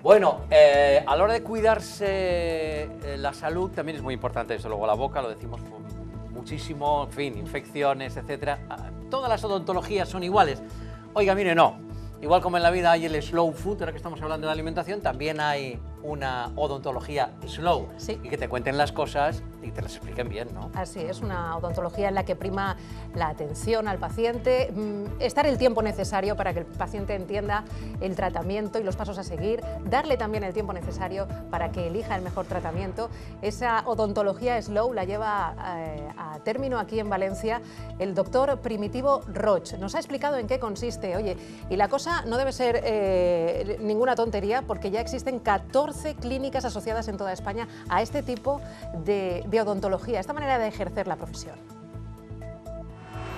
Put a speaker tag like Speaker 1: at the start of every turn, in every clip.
Speaker 1: Bueno, a la hora de cuidarse la salud también es muy importante, desde luego la boca, lo decimos muchísimo, en fin, infecciones, etcétera. Todas las odontologías son iguales. Oiga, mire, no. Igual como en la vida hay el slow food, ahora que estamos hablando de alimentación, también hay una odontología slow.
Speaker 2: Sí.
Speaker 1: Y que te cuenten las cosas y te las expliquen bien, ¿no?
Speaker 2: Así es, una odontología en la que prima la atención al paciente, estar el tiempo necesario para que el paciente entienda el tratamiento y los pasos a seguir, darle también el tiempo necesario para que elija el mejor tratamiento. Esa odontología slow la lleva a término aquí en Valencia el doctor Primitivo Roig. Nos ha explicado en qué consiste. Oye, y la cosa no debe ser ninguna tontería, porque ya existen 14 clínicas asociadas en toda España a este tipo de odontología, esta manera de ejercer la profesión.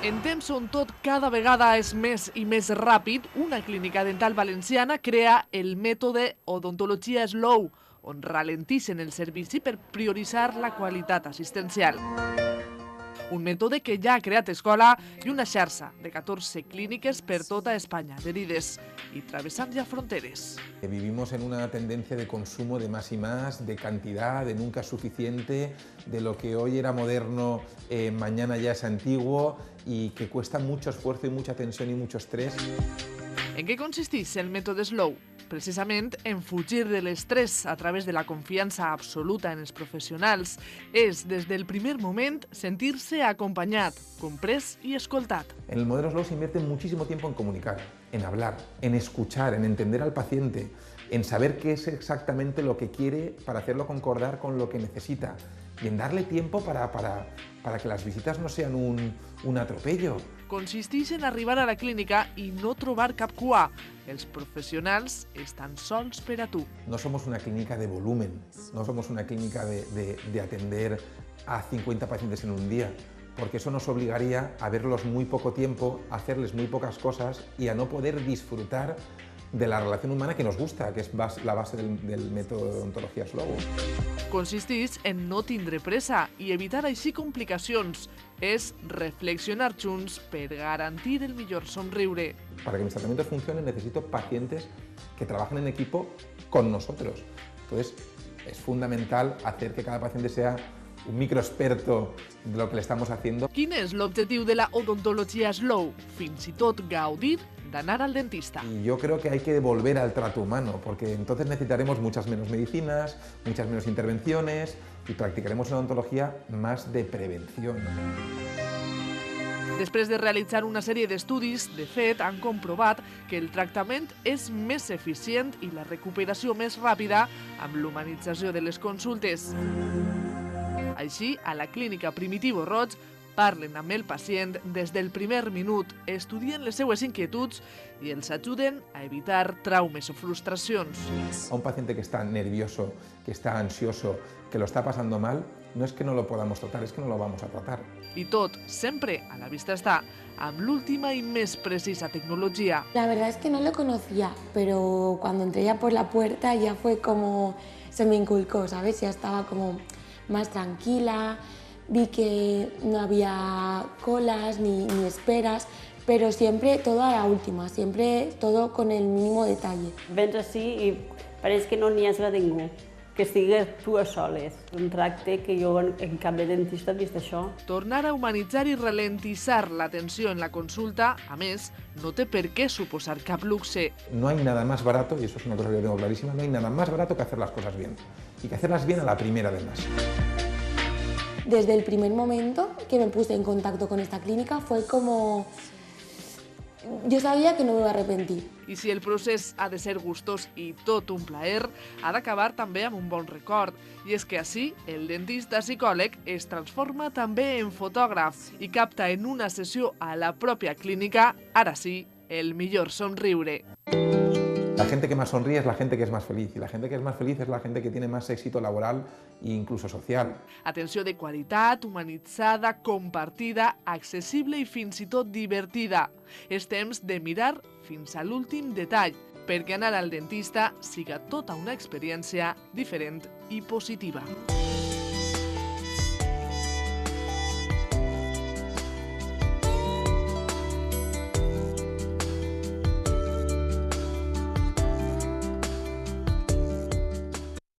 Speaker 3: En temps on tot cada vegada és més i més ràpid, una clínica dental valenciana crea el mètode odontologia slow, on ralentixen el servici per prioritzar la qualitat assistencial. Un mètode que ja ha creat escola i una xarxa de 14 clíniques per tota Espanya, adherides i travessant ja fronteres.
Speaker 4: Vivimos en una tendencia de consumo de más y más, de cantidad, de nunca suficiente, de lo que hoy era moderno, mañana ya es antiguo y que cuesta mucho esfuerzo y mucha tensión y mucho estrés.
Speaker 3: En què consisteix el mètode slow? Precisament en fugir de l'estrès a través de la confiança absoluta en els professionals. És, des del primer moment, sentir-se acompanyat, comprès i escoltat.
Speaker 4: En el modelo slow se invierte muchísimo tiempo en comunicar, en hablar, en escuchar, en entender al paciente, en saber qué es exactamente lo que quiere para hacerlo concordar con lo que necesita y en darle tiempo para que las visitas no sean un atropello.
Speaker 3: Consisteix en arribar a la clínica i no trobar cap cua. Els professionals estan sols per a tu.
Speaker 4: No somos una clínica de volumen, no somos una clínica de atender a 50 pacientes en un día, porque eso nos obligaría a verlos muy poco tiempo, a hacerles muy pocas cosas y a no poder disfrutar de la relación humana que nos gusta, que es la base del método de odontología slow.
Speaker 3: Consisteix en no tindre pressa i evitar així complicacions. És reflexionar junts per garantir el millor somriure.
Speaker 4: Para que mis tratamientos funcionen necesito pacientes que trabajen en equipo con nosotros. Entonces es fundamental hacer que cada paciente sea un microexperto de lo que le estamos haciendo.
Speaker 3: Quin és l'objectiu de la odontologia slow? Fins i tot gaudir d'anar al dentista.
Speaker 4: Y yo creo que hay que volver al trato humano, porque entonces necesitaremos muchas menos medicinas, muchas menos intervenciones y practicaremos una odontología más de prevención.
Speaker 3: Després de realitzar una sèrie d'estudis, de fet, han comprovat que el tractament és més eficient i la recuperació més ràpida amb l'humanització de les consultes. Així, a la clínica Primitivo Roig parlen amb el pacient des del primer minut, estudien les seues inquietuds i els ajuden a evitar traumes o frustracions.
Speaker 4: A un paciente que está nervioso, que está ansioso, que lo está pasando mal, no es que no lo podamos tratar, es que no lo vamos a tratar.
Speaker 3: I tot, sempre a la vista està, amb l'última i més precisa tecnologia.
Speaker 5: La verdad es que no lo conocía, pero cuando entré ya por la puerta ya fue como se me inculcó, ¿sabes? Ya estaba como más tranquila, vi que no había colas ni esperas, pero siempre todo a la última, siempre todo con el mínimo detalle.
Speaker 6: Vens així i pareix que no n'hi has a ningú, que estigues tu a soles. Un tracte que jo en cap de dentista he vist això.
Speaker 3: Tornar a humanitzar i ralentitzar l'atenció en la consulta, a més, no té per què suposar cap luxe.
Speaker 4: No hay nada más barato, y eso es una cosa que tengo clarísima, no hay nada más barato que hacer las cosas bien. Y que hacerlas bien a la primera además.
Speaker 5: Desde el primer momento que me puse en contacto con esta clínica fue como... Yo sabía que no me iba a arrepentir.
Speaker 3: I si el procés ha de ser gustós i tot un plaer, ha d'acabar també amb un bon record. I és que així, el dentista psicòleg es transforma també en fotògraf i capta en una sessió a la pròpia clínica, ara sí, el millor somriure.
Speaker 4: La gente que más sonríe es la gente que es más feliz, y la gente que es más feliz es la gente que tiene más éxito laboral e incluso social.
Speaker 3: Atenció de qualitat, humanitzada, compartida, accessible i fins i tot divertida. És temps de mirar fins a l'últim detall, perquè anar al dentista siga tota una experiència diferent i positiva.